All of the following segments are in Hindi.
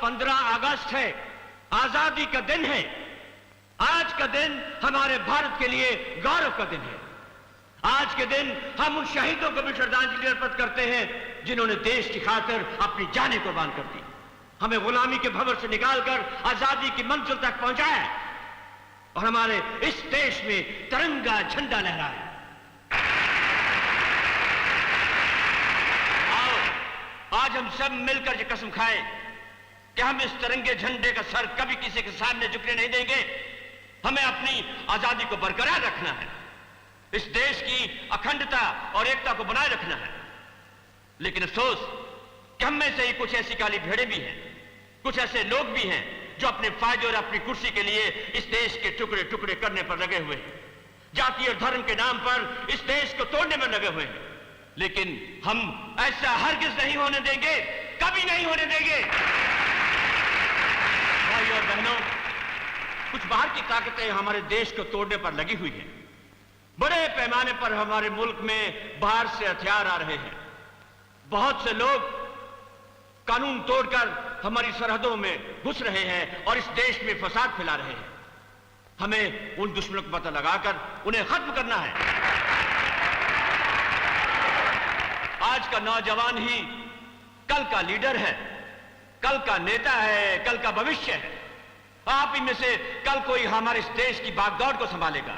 15 अगस्त है, आजादी का दिन है। आज का दिन हमारे भारत के लिए गौरव का दिन है। आज के दिन हम उन शहीदों को भी श्रद्धांजलि अर्पित करते हैं जिन्होंने देश की खातिर अपनी जानें कुर्बान कर दी, हमें गुलामी के भंवर से निकालकर आजादी की मंजिल तक पहुंचाया और हमारे इस देश में तिरंगा झंडा लहराया। आओ आज हम सब मिलकर ये कसम खाएं कि हम इस तिरंगे झंडे का सर कभी किसी के सामने झुकने नहीं देंगे। हमें अपनी आजादी को बरकरार रखना है, इस देश की अखंडता और एकता को बनाए रखना है। लेकिन अफसोस कि हम में से ही कुछ ऐसी काली भेड़ें भी हैं, कुछ ऐसे लोग भी हैं जो अपने फायदे और अपनी कुर्सी के लिए इस देश के टुकड़े टुकड़े करने पर लगे हुए हैं, जाति और धर्म के नाम पर इस देश को तोड़ने में लगे हुए हैं। लेकिन हम ऐसा हरगिज नहीं होने देंगे, कभी नहीं होने देंगे। भाइयों और बहनों, कुछ बाहर की ताकतें हमारे देश को तोड़ने पर लगी हुई हैं। बड़े पैमाने पर हमारे मुल्क में बाहर से हथियार आ रहे हैं। बहुत से लोग कानून तोड़कर हमारी सरहदों में घुस रहे हैं और इस देश में फसाद फैला रहे हैं। हमें उन दुश्मनों को पता लगाकर उन्हें खत्म करना है। आज का नौजवान ही कल का लीडर है, कल का नेता है, कल का भविष्य है। आप ही में से कल कोई हमारे इस देश की भागदौड़ को संभालेगा,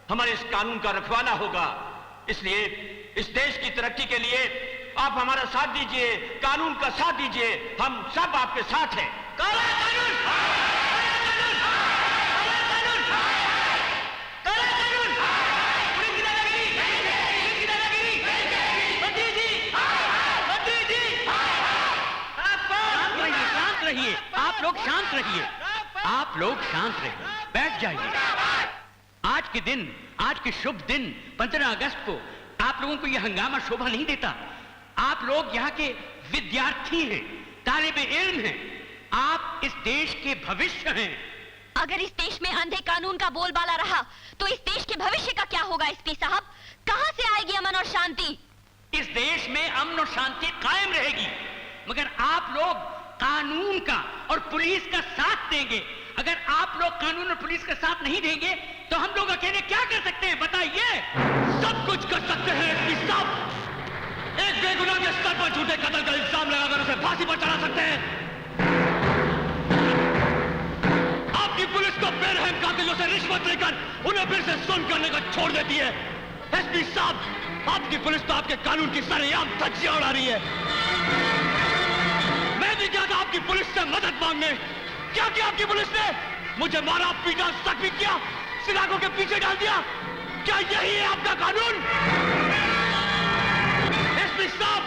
हमारे इस कानून का रखवाला होगा। इसलिए इस देश की तरक्की के लिए आप हमारा साथ दीजिए, कानून का साथ दीजिए। हम सब आपके साथ हैं। काला कानून, काला कानून, काला कानून, पुलिस की दादागिरी, पुलिस की दादागिरी, मंत्री जी, मंत्री जी, शांत रहिए, आप लोग शांत रहिए, आप लोग शांत रहिए, बैठ जाइए। आज के दिन, आज के शुभ दिन 15 अगस्त को आप लोगों को यह हंगामा शोभा नहीं देता। आप लोग यहाँ के विद्यार्थी हैं, तालिबे इल्म हैं, आप इस देश के भविष्य हैं। अगर इस देश में अंधे कानून का बोलबाला रहा तो इस देश के भविष्य का क्या होगा? एसपी साहब, कहां से आएगी अमन और शांति? इस देश में अमन और शांति कायम रहेगी, मगर आप लोग कानून का और पुलिस का साथ देंगे। अगर आप लोग कानून और पुलिस का साथ नहीं देंगे तो हम लोग अकेले क्या कर सकते हैं बताइए? सब कुछ कर सकते हैं एसपी साहब। एक बेगुनाह के स्तर पर झूठे कत्ल का इल्जाम लगाकर उसे फांसी पर चढ़ा सकते हैं। आपकी पुलिस को बेरहम कातिलों से रिश्वत लेकर उन्हें फिर से सुन करने का छोड़ देती है। एसपी साहब, आपकी पुलिस तो आपके कानून की सरेआम धज्जियां उड़ा रही है। मैं भी गया था आपकी पुलिस से मदद मांगने। क्या किया आपकी पुलिस ने? मुझे मारा, पीटा, जख्मी किया, सिलाखों के पीछे डाल दिया। क्या यही है आपका कानून? एसपी साहब,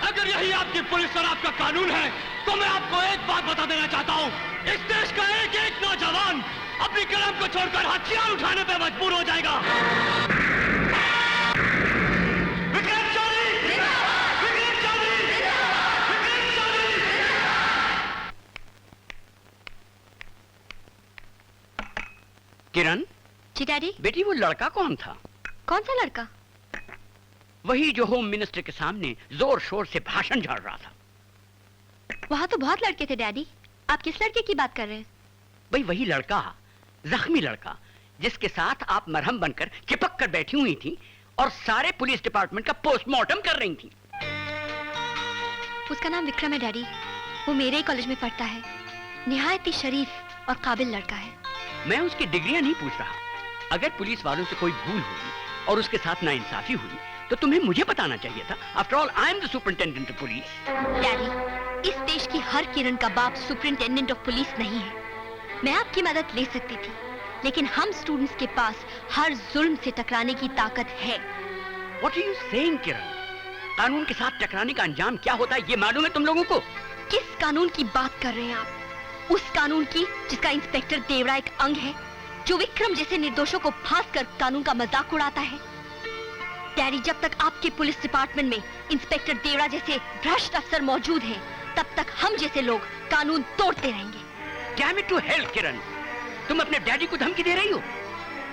अगर यही आपकी पुलिस और आपका कानून है तो मैं आपको एक बात बता देना चाहता हूं। इस देश का एक एक नौजवान अपनी कलम को छोड़कर हथियार उठाने पर मजबूर हो जाएगा। किरण जी डैडी। बेटी, वो लड़का कौन था? कौन सा लड़का? वही जो होम मिनिस्टर के सामने जोर शोर से भाषण झाड़ रहा था। वहां तो बहुत लड़के थे डैडी, आप किस लड़के की बात कर रहे हैं? भाई वही लड़का, जख्मी लड़का, जिसके साथ आप मरहम बनकर चिपक कर बैठी हुई थी और सारे पुलिस डिपार्टमेंट का पोस्टमार्टम कर रही थी। उसका नाम विक्रम है डैडी, वो मेरे ही कॉलेज में पढ़ता है। निहायत ही शरीफ और काबिल लड़का है। मैं उसकी डिग्रियां नहीं पूछ रहा। अगर पुलिस वालों से कोई भूल हुई और उसके साथ नाइंसाफी हुई तो तुम्हें मुझे बताना चाहिए था। After all I am the superintendent of police. Daddy, इस देश की हर किरण का बाप सुपरिंटेंडेंट ऑफ पुलिस नहीं है। मैं आपकी मदद ले सकती थी, लेकिन हम स्टूडेंट्स के पास हर जुल्म से टकराने की ताकत है। What are you saying, किरण? कानून के साथ टकराने का अंजाम क्या होता है ये मालूम है तुम लोगों को? किस कानून की बात कर रहे हैं आप? उस कानून की जिसका इंस्पेक्टर देवरा एक अंग है, जो विक्रम जैसे निर्दोषों को फांस कर कानून का मजाक उड़ाता है। डैडी, जब तक आपके पुलिस डिपार्टमेंट में इंस्पेक्टर देवरा जैसे भ्रष्ट अफसर मौजूद हैं, तब तक हम जैसे लोग कानून तोड़ते रहेंगे। Damn it to hell, किरण, तुम अपने डैडी को धमकी दे रही हो?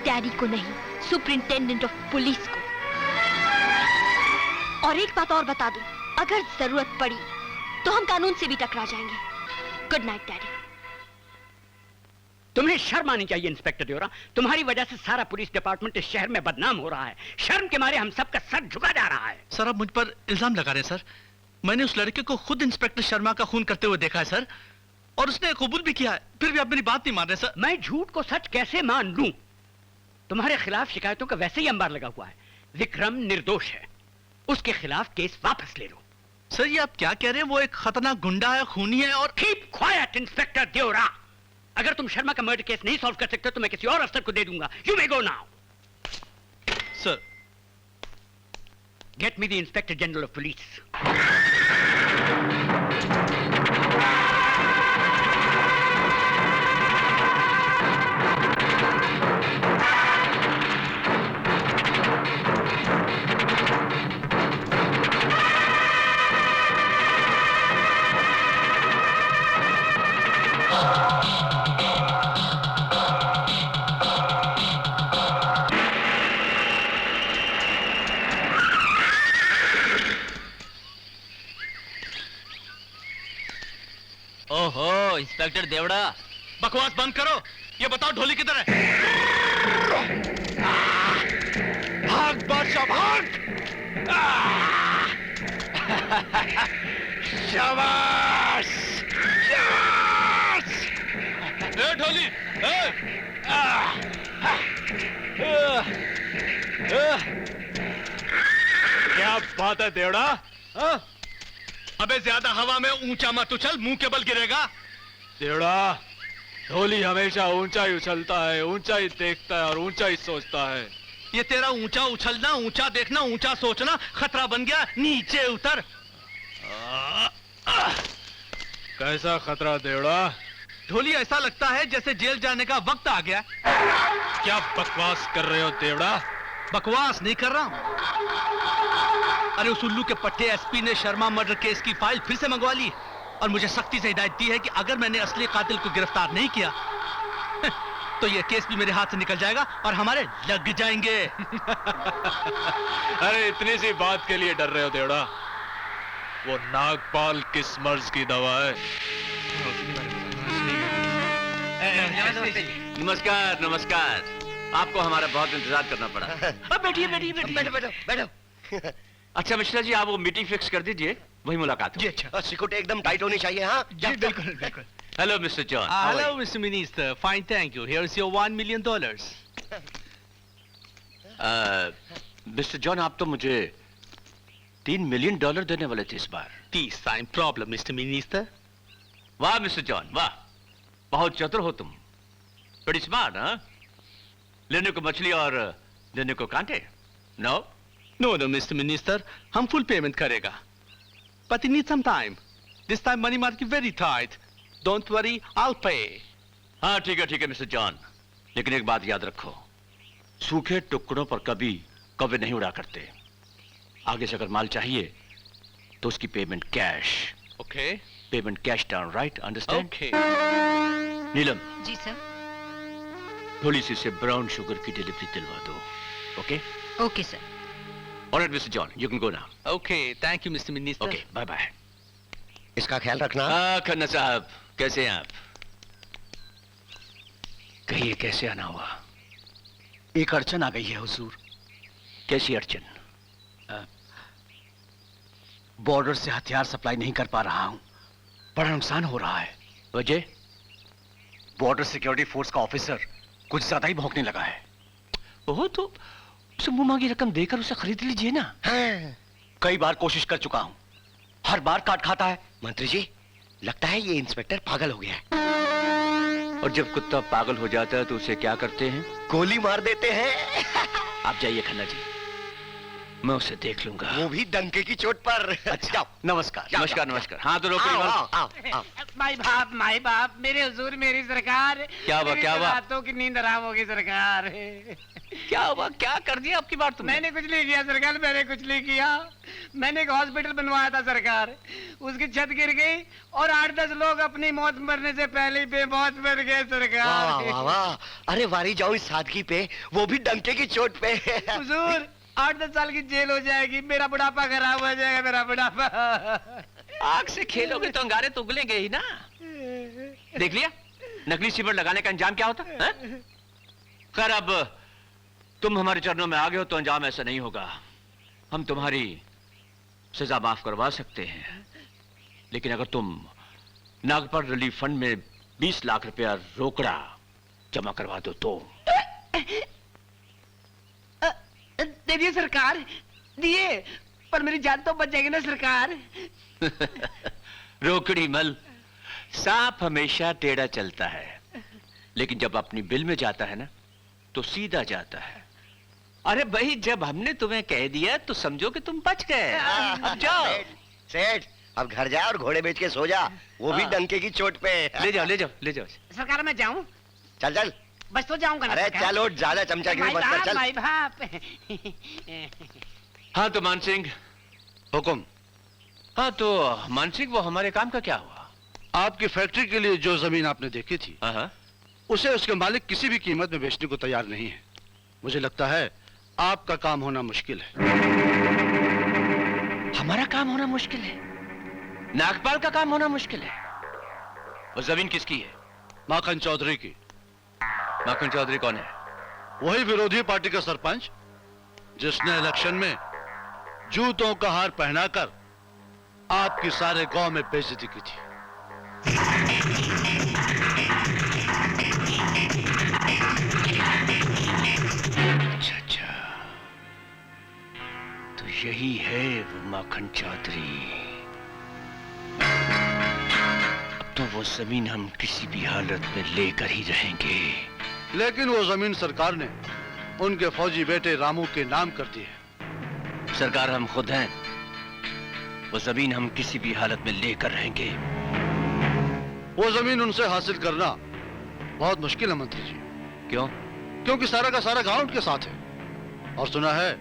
डैडी को नहीं, सुपरिंटेंडेंट ऑफ पुलिस को। और एक बात और बता दूं, अगर जरूरत पड़ी तो हम कानून से भी टकरा जाएंगे। Good night daddy. तुम्हें शर्म आनी चाहिए इंस्पेक्टर देवरा। तुम्हारी वजह से सारा पुलिस डिपार्टमेंट इस शहर में बदनाम हो रहा है। शर्म के मारे हम सबका सर झुका जा रहा है। सर आप मुझ पर इल्जाम लगा रहे हैं सर। मैंने उस लड़के को खुद इंस्पेक्टर शर्मा का खून करते हुए देखा है सर, और उसने कबूल भी किया है। फिर भी आप मेरी बात नहीं मान रहे सर। मैं झूठ को सच कैसे मान लूं? तुम्हारे खिलाफ शिकायतों का वैसे ही अंबार लगा हुआ है। विक्रम निर्दोष है, उसके खिलाफ केस वापस ले लो। सर ये आप क्या कह रहे हैं? वो एक खतरनाक गुंडा है, खूनी है और कीप क्वाइट इंस्पेक्टर देवरा। अगर तुम शर्मा का मर्डर केस नहीं सॉल्व कर सकते तो मैं किसी और अफसर को दे दूंगा। You may go now. Sir get me the inspector general of police. ओहो इंस्पेक्टर देवड़ा, बकवास बंद करो। ये बताओ ढोली किधर है? भाग बादशाह भाग। शाबाश शाबाश। ए ढोली, क्या बात है देवड़ा? अबे ज्यादा हवा में ऊंचा मत उछल, मुंह के बल गिरेगा। देवड़ा, ढोली हमेशा ऊंचा ही उछलता है, ऊंचा ही देखता है और ऊंचा ही सोचता है। ये तेरा ऊंचा उछलना, ऊंचा देखना, ऊंचा सोचना खतरा बन गया। नीचे उतर। कैसा खतरा देवड़ा? ढोली ऐसा लगता है जैसे जेल जाने का वक्त आ गया। क्या बकवास कर रहे हो देवड़ा? बकवास नहीं कर रहा हूं। अरे उस उल्लू के पट्टे एसपी ने शर्मा मर्डर केस की फाइल फिर से मंगवा ली और मुझे सख्ती से हिदायत दी है कि अगर मैंने असली कातिल को गिरफ्तार नहीं किया तो यह केस भी मेरे हाथ से निकल जाएगा और हमारे लग जाएंगे। अरे इतनी सी बात के लिए डर रहे हो देवड़ा? वो नागपाल किस मर्ज की दवा है? नमस्कार नमस्कार। आपको हमारा बहुत इंतजार करना पड़ा। बैठिए बैठिए बैठिए। बैठो बैठो। अच्छा मिश्रा जी, आप वो मीटिंग फिक्स कर दीजिए, वही मुलाकात जी हो। अच्छा। सिक्योरिटी एकदम टाइट होनी चाहिए। हाँ जी बिल्कुल बिल्कुल। Hello mister John. Hello mister minister, fine thank you. Here is your $1 million। Mister John, आप तो मुझे $3 million देने वाले थे इस बार। Peace time problem, Mr. Minister। वाह मिस्टर जॉन वाह, बहुत चतुर हो तुम। बड़ी स्मार्ट। हाँ, लेने को मछली और देने को कांटे। No No, no, Mr. Minister, हम full payment करेगा। But it needs some time. This time money market very tight. Don't worry, I'll pay। हाँ ठीक है मिस्टर जॉन, लेकिन एक बात याद रखो, सूखे टुकड़ों पर कभी कभी नहीं उड़ा करते। आगे से अगर माल चाहिए तो उसकी payment cash. Okay? Payment cash down, right? Understand? Okay। Neelam, जी सर। थोड़ी सी से ब्राउन शुगर की डिलीवरी दिलवा दो। Okay okay sir. Alright mister John, you can go now. Okay, thank you, Mr. Minister। Okay bye bye. इसका ख्याल रखना। खन्ना साहब, कैसे हैं आप? कहिए कैसे आना हुआ? एक अड़चन आ गई है हुजूर। कैसी अड़चन? बॉर्डर से हथियार सप्लाई नहीं कर पा रहा हूं, बड़ा नुकसान हो रहा है। वजह? बॉर्डर सिक्योरिटी फोर्स का ऑफिसर कुछ ज्यादा ही भौंकने लगा है। ओह, तो उसे मुंह मांगी रकम देकर उसे खरीद लीजिए ना। हाँ। कई बार कोशिश कर चुका हूं, हर बार काट खाता है। मंत्री जी, लगता है ये इंस्पेक्टर पागल हो गया है। और जब कुत्ता पागल हो जाता है तो उसे क्या करते हैं? गोली मार देते हैं। आप जाइए खन्ना जी, मैं उसे देख लूंगा। वो भी डंके की चोट पर। अच्छा, जाओ, नमस्कार। जाओ, नमस्कार जाओ, नमस्कार। हाँ तो रोको आओ, रिवाल्वर। आओ, आओ, आओ। माई बाप मेरे हुजूर, मेरी सरकार। क्या हुआ, मेरी क्या हुआ? रातों की नींद हराम होगी सरकार। क्या हुआ, क्या कर दिया आपकी बात तुमने? मैंने कुछ नहीं किया सरकार, मैंने कुछ नहीं किया। मैंने एक हॉस्पिटल बनवाया था सरकार, उसकी छत गिर गई और 8-10 लोग अपनी मौत मरने से पहले ही बेमौत मर गए वाह, सरकार। वाह, वाह। अरे वारी जाऊं इस सादगी पे, वो भी डंके की चोट पे। हुजूर 8-10 साल की जेल हो जाएगी, मेरा बुढ़ापा खराब हो जाएगा, मेरा बुढ़ापा। आग से खेलोगे तो अंगारे तो उगलेंगे ही ना। देख लिया नकली सीमेंट लगाने का अंजाम क्या होता है? खैर अब तुम हमारे चरणों में आ गए हो तो अंजाम ऐसा नहीं होगा। हम तुम्हारी सजा माफ करवा सकते हैं, लेकिन अगर तुम नागपाल रिलीफ फंड में 20 लाख रुपया रोकड़ा जमा करवा दो तो। दे दिए सरकार, दिए, पर मेरी जान तो बच जाएगी ना सरकार। रोकड़ी मल, सांप हमेशा टेढ़ा चलता है, लेकिन जब अपनी बिल में जाता है ना तो सीधा जाता है। अरे भाई, जब हमने तुम्हें कह दिया तो समझो कि तुम बच गए। अब जाओ। सेठ अब घर जा और घोड़े बेच के सो जा, वो भी डंके की चोट पे। ले जाओ ले जाओ ले जाओ। सरकार मैं जाऊं? चल चल। बस तो जाऊंगा ना अरे सरकार। चल उठ, ज्यादा चमचागिरी मत कर, चल। भाई बाप। हाँ तो मान सिंह। हुकुम। हाँ तो मान सिंह, वो हमारे काम का क्या हुआ? आपकी फैक्ट्री के लिए जो जमीन आपने देखी थी, हाँ, उसे उसके मालिक किसी भी कीमत में बेचने को तैयार नहीं है। मुझे लगता है आपका काम होना मुश्किल है। हमारा काम होना मुश्किल है? नागपाल का काम होना मुश्किल है? वो जमीन किसकी है? माखन चौधरी की। माखन चौधरी कौन है? वही विरोधी पार्टी का सरपंच जिसने इलेक्शन में जूतों का हार पहनाकर आपकी सारे गांव में बेइज्जती की थी। अच्छा अच्छा, तो यही है वो माखन चौधरी। अब तो वो जमीन हम किसी भी हालत में लेकर ही रहेंगे। लेकिन वो जमीन सरकार ने उनके फौजी बेटे रामू के नाम कर दी है। सरकार हम खुद हैं। वो जमीन हम किसी भी हालत में लेकर रहेंगे। वो जमीन उनसे हासिल करना बहुत मुश्किल है मंत्री जी। क्यों? क्योंकि सारा का सारा गांव उनके साथ है, और सुना है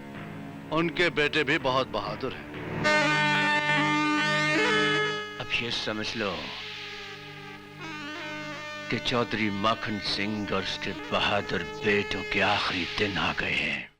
उनके बेटे भी बहुत बहादुर हैं। अब ये समझ लो कि चौधरी माखन सिंह और उसके बहादुर बेटों के आखिरी दिन आ गए हैं।